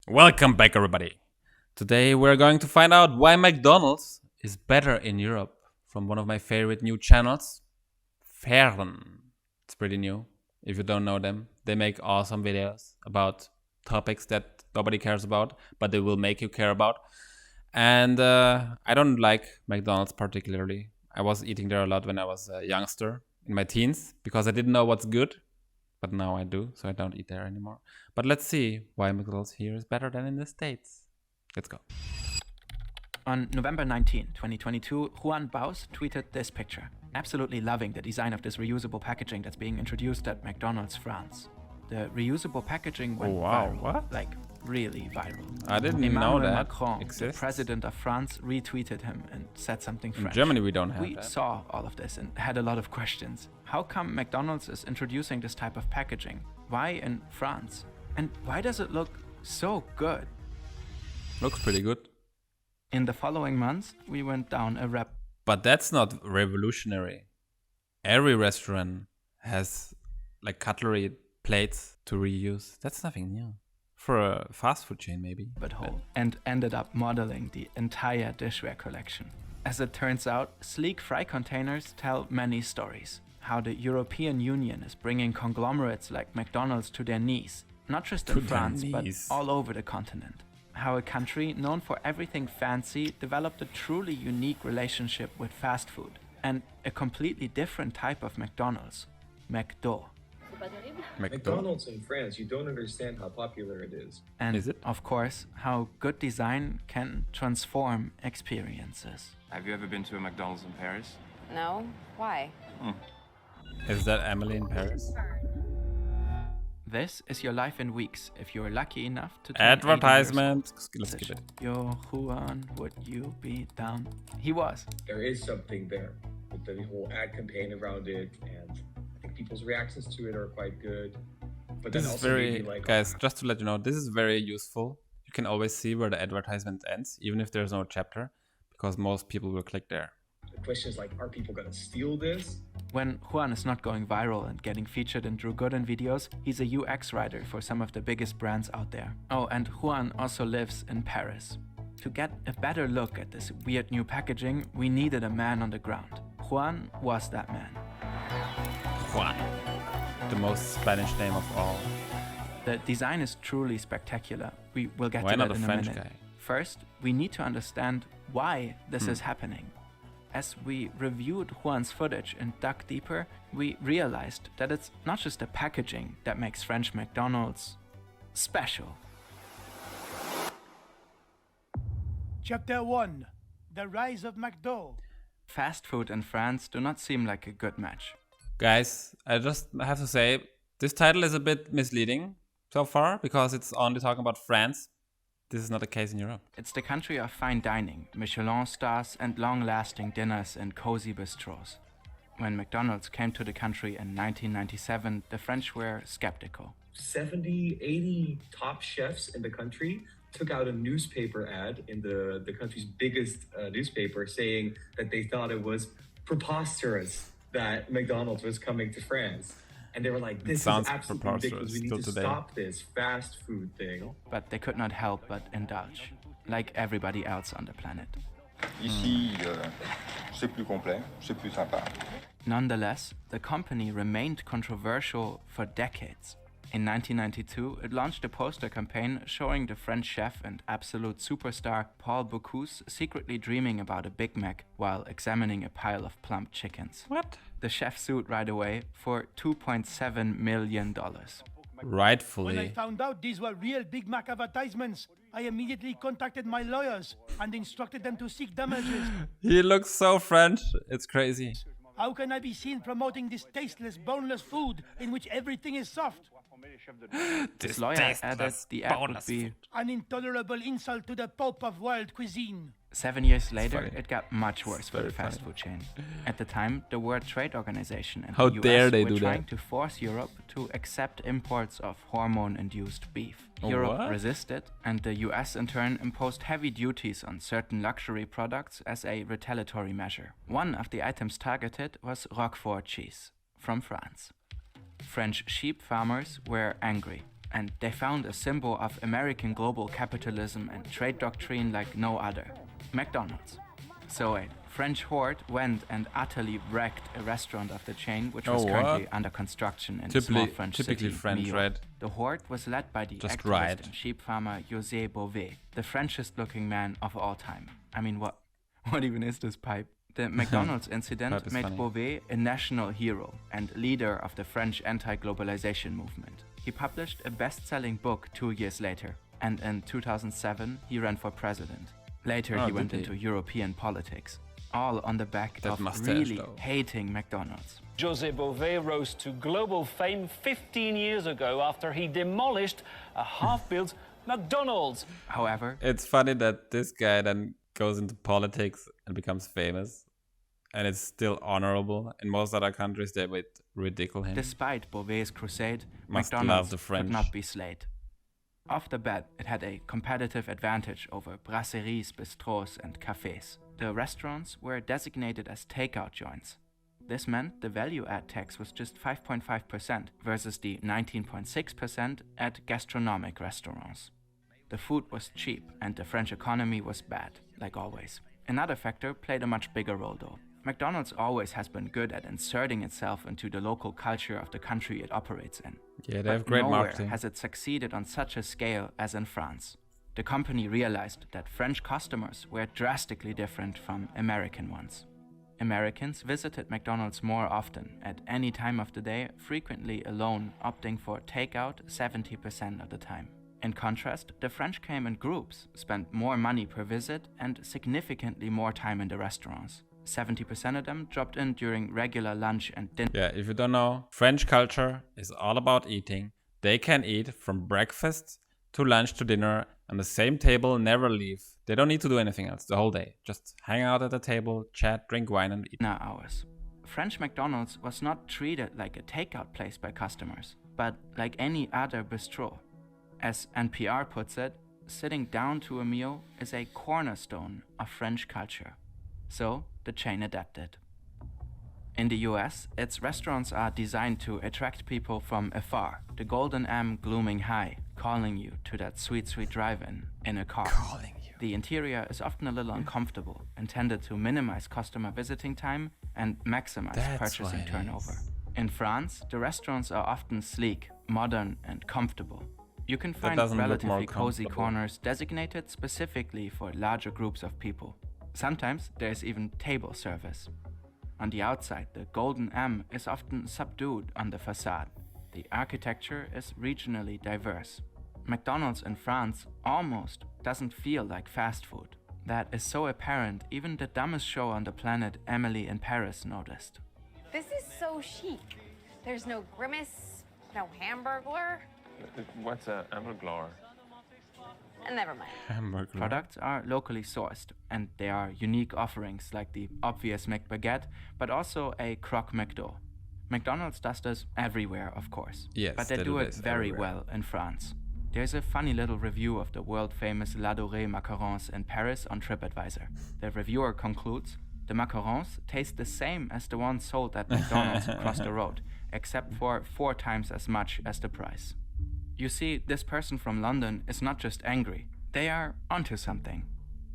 Welcome back, everybody. Today we're going to find out why McDonald's is better in Europe from one of my favorite new channels, Fern. It's pretty new. If you don't know them, they make awesome videos about topics that nobody cares about, but they will make you care about. And I don't like McDonald's particularly. I was eating there a lot when I was a youngster in my teens because I didn't know what's good. But now I do, so I don't eat there anymore. But let's see why McDonald's here is better than in the States. Let's go. On November 19, 2022, Juan Baus tweeted this picture, absolutely loving the design of this reusable packaging that's being introduced at McDonald's France. The reusable packaging went viral, what? like really viral. I didn't Emmanuel know that Macron, exists. the president of France, retweeted him and said something French. In Germany we don't have We that. saw all of this and had a lot of questions. How come McDonald's is introducing this type of packaging? Why in France? And why does it look so good? Looks pretty good. In the following months, we went down a rabbit. But that's not revolutionary. Every restaurant has like cutlery plates to reuse. That's nothing new. For a fast food chain, maybe. Hole and ended up modeling the entire dishware collection. As it turns out, sleek fry containers tell many stories. How the European Union is bringing conglomerates like McDonald's to their knees, not just in France, but all over the continent. How a country known for everything fancy developed a truly unique relationship with fast food and a completely different type of McDonald's, McDo. McDonald's in France, you don't understand how popular it is. And Is it? of course, how good design can transform experiences. Have you ever been to a McDonald's in Paris? No? Why? Is that Emily in Paris? This is your life in weeks if you're lucky enough to turn 80 years old. Advertisement. Let's skip it. Yo, Juan, would you be down? He was. There is something there with the whole ad campaign around it, and I think people's reactions to it are quite good. But This then is also very, maybe like, guys, just to let you know, this is very useful. You can always see where the advertisement ends, even if there's no chapter, because most people will click there. the question is like, are people gonna steal this? When Juan is not going viral and getting featured in Drew Gooden videos, he's a UX writer for some of the biggest brands out there. Oh, and Juan also lives in Paris. To get a better look at this weird new packaging, we needed a man on the ground. Juan was that man. Juan. The most Spanish name of all. The design is truly spectacular. We will get Why to not that a in French a minute. guy? First, we need to understand why this is happening. As we reviewed Juan's footage and dug deeper, we realized that it's not just the packaging that makes French McDonald's special. Chapter 1. The Rise of McDo. Fast food in France do not seem like a good match. Guys, I just have to say, this title is a bit misleading so far because it's only talking about France. This is not the case in Europe. It's the country of fine dining, Michelin stars, and long-lasting dinners in cozy bistros. When McDonald's came to the country in 1997, the French were skeptical. 70, 80 top chefs in the country took out a newspaper ad in the country's biggest newspaper saying that they thought it was preposterous that McDonald's was coming to France. And they were like, this is sounds absolutely ridiculous. We need to still today. stop this fast food thing. But they could not help but indulge, like everybody else on the planet. Ici, c'est plus complet, c'est plus sympa. Nonetheless, the company remained controversial for decades. In 1992, it launched a poster campaign showing the French chef and absolute superstar Paul Bocuse secretly dreaming about a Big Mac while examining a pile of plump chickens. What? The chef sued right away for $2.7 million. When I Rightfully. found out these were real Big Mac advertisements, I immediately contacted my lawyers and instructed them to seek damages. He looks so French. It's crazy. How can I be seen promoting this tasteless, boneless food in which everything is soft? His lawyer added the ad would be An intolerable insult to the Pope of world cuisine. 7 years later, funny. it got much worse for the fast food chain. At the time, the World Trade Organization and How the US dare they were do trying that? to force Europe to accept imports of hormone-induced beef. Oh, Europe what? resisted, and the US in turn imposed heavy duties on certain luxury products as a retaliatory measure. One of the items targeted was Roquefort cheese from France. French sheep farmers were angry. and they found a symbol of American global capitalism and trade doctrine like no other: McDonald's. So a French horde went and utterly wrecked a restaurant of the chain, which was Oh, currently what? under construction in the small French Typically city, French, Millau. right? The horde was led by the Just activist right. and sheep farmer José Bové, the Frenchest-looking man of all time. I mean, what even is this pipe? The McDonald's Pipe incident is made funny. Bové a national hero and leader of the French anti-globalization movement. He published a best-selling book 2 years later, and in 2007 he ran for president. Later Oh, he went did he? into European politics, all on the back That of mustache, really though. hating McDonald's. José Bové rose to global fame 15 years ago after he demolished a half-built McDonald's. However, It's funny that this guy then goes into politics and becomes famous, and it's still honorable. In most other countries, they would ridicule him. despite Bové's crusade, Must love McDonald's the could French. not be slayed. Off the bat, it had a competitive advantage over brasseries, bistros, and cafes. The restaurants were designated as takeout joints. This meant the value-add tax was just 5.5% versus the 19.6% at gastronomic restaurants. The food was cheap and the French economy was bad, like always. Another factor played a much bigger role though. McDonald's always has been good at inserting itself into the local culture of the country it operates in. Yeah, they But have great nowhere marketing. has it succeeded on such a scale as in France. The company realized that French customers were drastically different from American ones. Americans visited McDonald's more often at any time of the day, frequently alone, opting for takeout 70% of the time. In contrast, the French came in groups, spent more money per visit, and significantly more time in the restaurants. 70% of them dropped in during regular lunch and dinner. Yeah, if you don't know, French culture is all about eating. They can eat from breakfast to lunch to dinner on the same table, never leave. They don't need to do anything else the whole day. Just hang out at the table, chat, drink wine, and eat. Hours. French McDonald's was not treated like a takeout place by customers, but like any other bistro. As NPR puts it, sitting down to a meal is a cornerstone of French culture. So the chain adapted. In the US, its restaurants are designed to attract people from afar, the golden M glooming high, calling you to that sweet, sweet drive-in in a car. Calling you. The interior is often a little uncomfortable, intended to minimize customer visiting time and maximize That's purchasing why it turnover. is. In France, the restaurants are often sleek, modern, and comfortable. You can find doesn't look more relatively cozy comfortable. corners designated specifically for larger groups of people. Sometimes there's even table service. On the outside, the golden M is often subdued on the facade. The architecture is regionally diverse. McDonald's in France almost doesn't feel like fast food. That is so apparent, even the dumbest show on the planet, Emily in Paris, noticed. This is so chic. There's no grimace, no hamburglar. What's a hamburger? Never mind. Hamburger. Products are locally sourced, and there are unique offerings like the obvious McBaguette, but also a Croque McDo. McDonald's does this everywhere, of course, Yes, but they they do do it this very everywhere. well in France. There's a funny little review of the world-famous Ladurée macarons in Paris on TripAdvisor. The reviewer concludes, the macarons taste the same as the ones sold at McDonald's across the road, except for 4 times as much as the price. You see, this person from London is not just angry, they are onto something.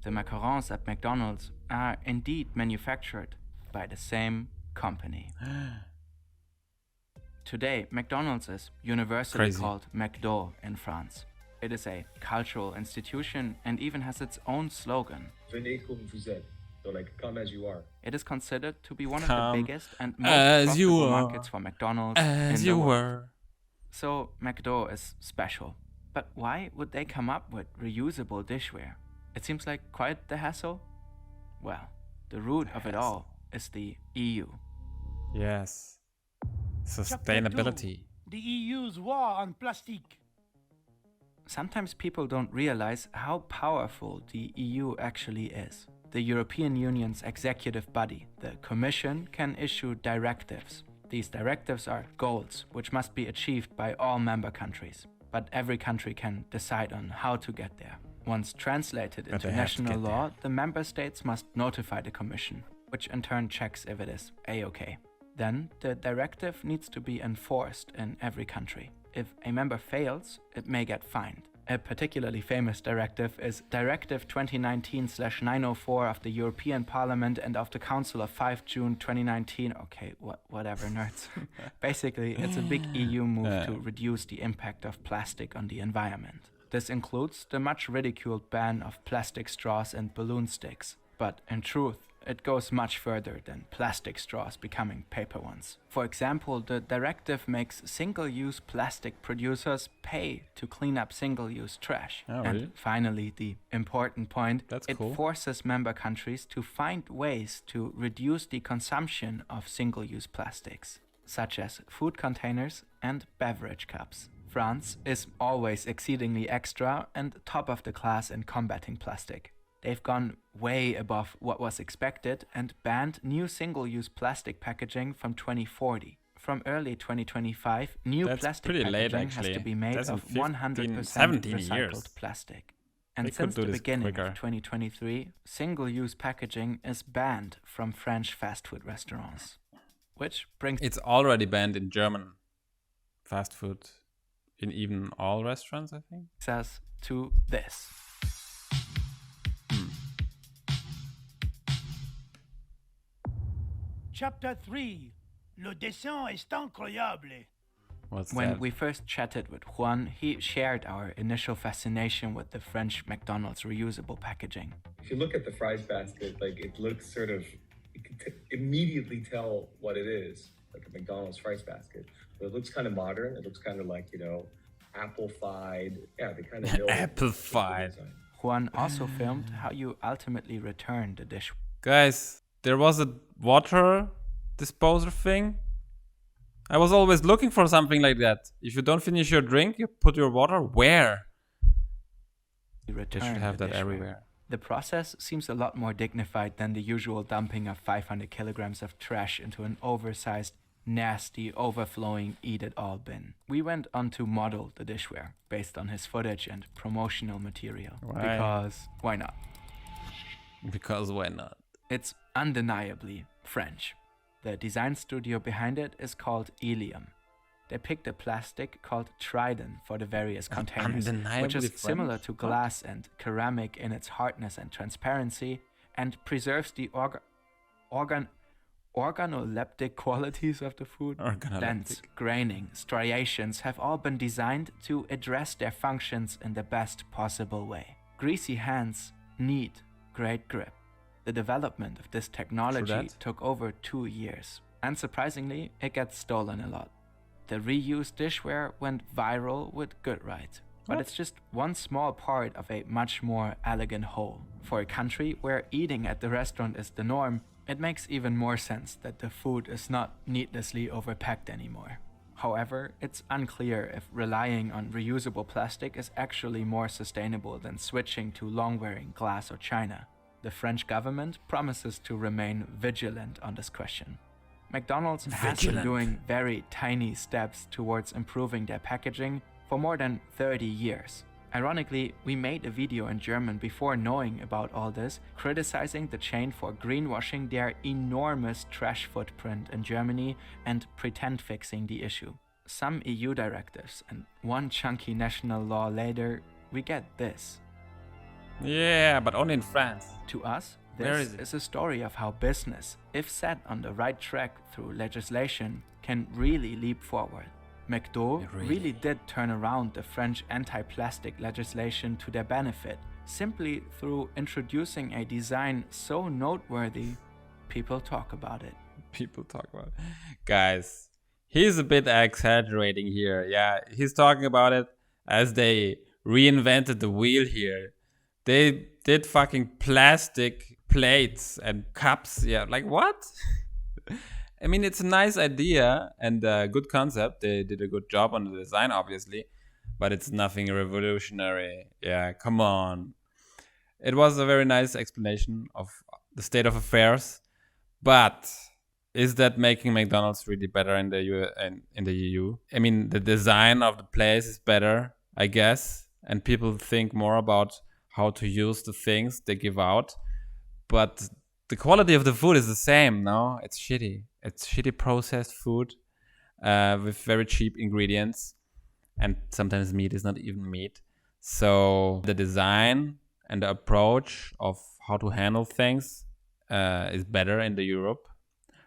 The macarons at McDonald's are indeed manufactured by the same company. Today, McDonald's is universally Crazy. called McDo in France. It is a cultural institution and even has its own slogan. Venez comme vous êtes. So like, come as you are. It is considered to be one of Come the biggest and most as you profitable are. markets for McDonald's As in you the world. were. So McDo is special. But why would they come up with reusable dishware? It seems like quite the hassle. Well, the root of it all is the EU. Yes. Chapter Sustainability. 2, the EU's war on plastic. Sometimes people don't realize how powerful the EU actually is. The European Union's executive body, the Commission, can issue directives. These directives are goals which must be achieved by all member countries. But every country can decide on how to get there. Once translated But into they have to national get there. law, the member states must notify the Commission, which in turn checks if it is A-OK. Then the directive needs to be enforced in every country. If a member fails, it may get fined. A particularly famous directive is Directive 2019/904 of the European Parliament and of the Council of 5 June 2019. Okay, whatever, nerds. Basically, it's a big EU move to reduce the impact of plastic on the environment. This includes the much ridiculed ban of plastic straws and balloon sticks. But in truth, it goes much further than plastic straws becoming paper ones. For example, the directive makes single-use plastic producers pay to clean up single-use trash. Oh, And really? finally, the important point, That's it cool. forces member countries to find ways to reduce the consumption of single-use plastics, such as food containers and beverage cups. France is always exceedingly extra and top of the class in combating plastic. They've gone way above what was expected and banned new single-use plastic packaging from 2040. From early 2025, new That's plastic pretty late, packaging has actually. to be made That's in of 100% 17 recycled years. plastic. They And could since do the this beginning quicker. of 2023, single-use packaging is banned from French fast food restaurants. Which brings It's already banned in German fast food, in even all restaurants, I think. us to this. Chapter 3. Le dessin est incroyable. What's When that? we first chatted with Juan, he shared our initial fascination with the French McDonald's reusable packaging. If you look at the fries basket, like it looks sort of, you can immediately tell what it is, like a McDonald's fries basket. But it looks kind of modern. It looks kind of like, apple-fied. Yeah, they kind of know. Apple-fied. Juan also filmed how you ultimately return the dish. Guys, there was a water disposer thing. I was always looking for something like that. If you don't finish your drink, you put your water where? They should have that everywhere. The process seems a lot more dignified than the usual dumping of 500 kilograms of trash into an oversized, nasty, overflowing eat-it-all bin. We went on to model the dishware based on his footage and promotional material. Why? Because why not? Because why not? It's undeniably French. The design studio behind it is called Ilium. They picked a plastic called Trident for the various containers, which Undeniably is similar French? to glass and ceramic in its hardness and transparency, and preserves the organoleptic qualities of the food. Organoleptic. Dents, graining, striations have all been designed to address their functions in the best possible way. Greasy hands need great grip. The development of this technology that. took over 2 years. Unsurprisingly, it gets stolen a lot. The reused dishware went viral with good right. But it's just one small part of a much more elegant whole. For a country where eating at the restaurant is the norm, it makes even more sense that the food is not needlessly overpacked anymore. However, it's unclear if relying on reusable plastic is actually more sustainable than switching to long-wearing glass or china. The French government promises to remain vigilant on this question. McDonald's has been doing very tiny steps towards improving their packaging for more than 30 years. Ironically, we made a video in German before knowing about all this, criticizing the chain for greenwashing their enormous trash footprint in Germany and pretend fixing the issue. Some EU directives and one chunky national law later, we get this. Yeah, but only in France. To us, Where this is it? is a story of how business, if set on the right track through legislation, can really leap forward. McDo really did turn around the French anti-plastic legislation to their benefit, simply through introducing a design so noteworthy, people talk about it. People talk about it. Guys, he's a bit exaggerating here. Yeah, he's talking about it as they reinvented the wheel here. They did fucking plastic plates and cups. Yeah, like what? I mean, it's a nice idea and a good concept. They did a good job on the design, obviously, but it's nothing revolutionary. Yeah, come on. It was a very nice explanation of the state of affairs, but is that making McDonald's really better in the EU? I mean, the design of the place is better, I guess, and people think more about how to use the things they give out, but the quality of the food is the same. No, it's shitty. It's shitty processed food with very cheap ingredients, and sometimes meat is not even meat. So the design and the approach of how to handle things is better in the Europe.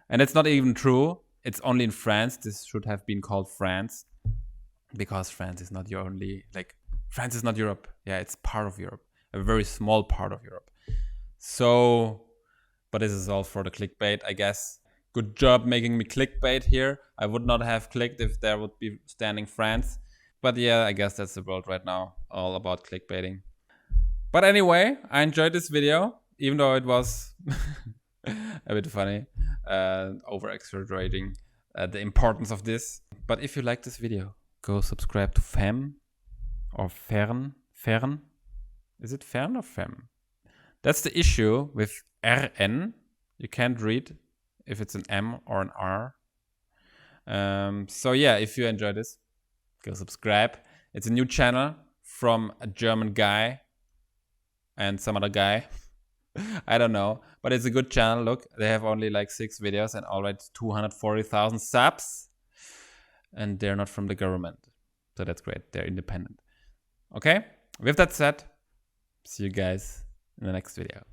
And it's not even true. It's only in France. This should have been called France, because France is not your only, like, France is not Europe. Yeah, it's part of Europe, a very small part of Europe. So, but this is all for the clickbait, I guess. Good job making me clickbait here. I would not have clicked if there would be standing France. But yeah, I guess that's the world right now, all about clickbaiting. But anyway, I enjoyed this video, even though it was a bit funny, over-exaggerating the importance of this. But if you like this video, go subscribe to Fem or Fern. Fern? Is it Fern or Fem? That's the issue with RN. You can't read if it's an M or an R. So yeah, if you enjoy this, go subscribe. It's a new channel from a German guy and some other guy. I don't know, but it's a good channel. Look, they have only like 6 videos and already 240,000 subs, and they're not from the government, so that's great. They're independent. Okay, with that said, see you guys in the next video.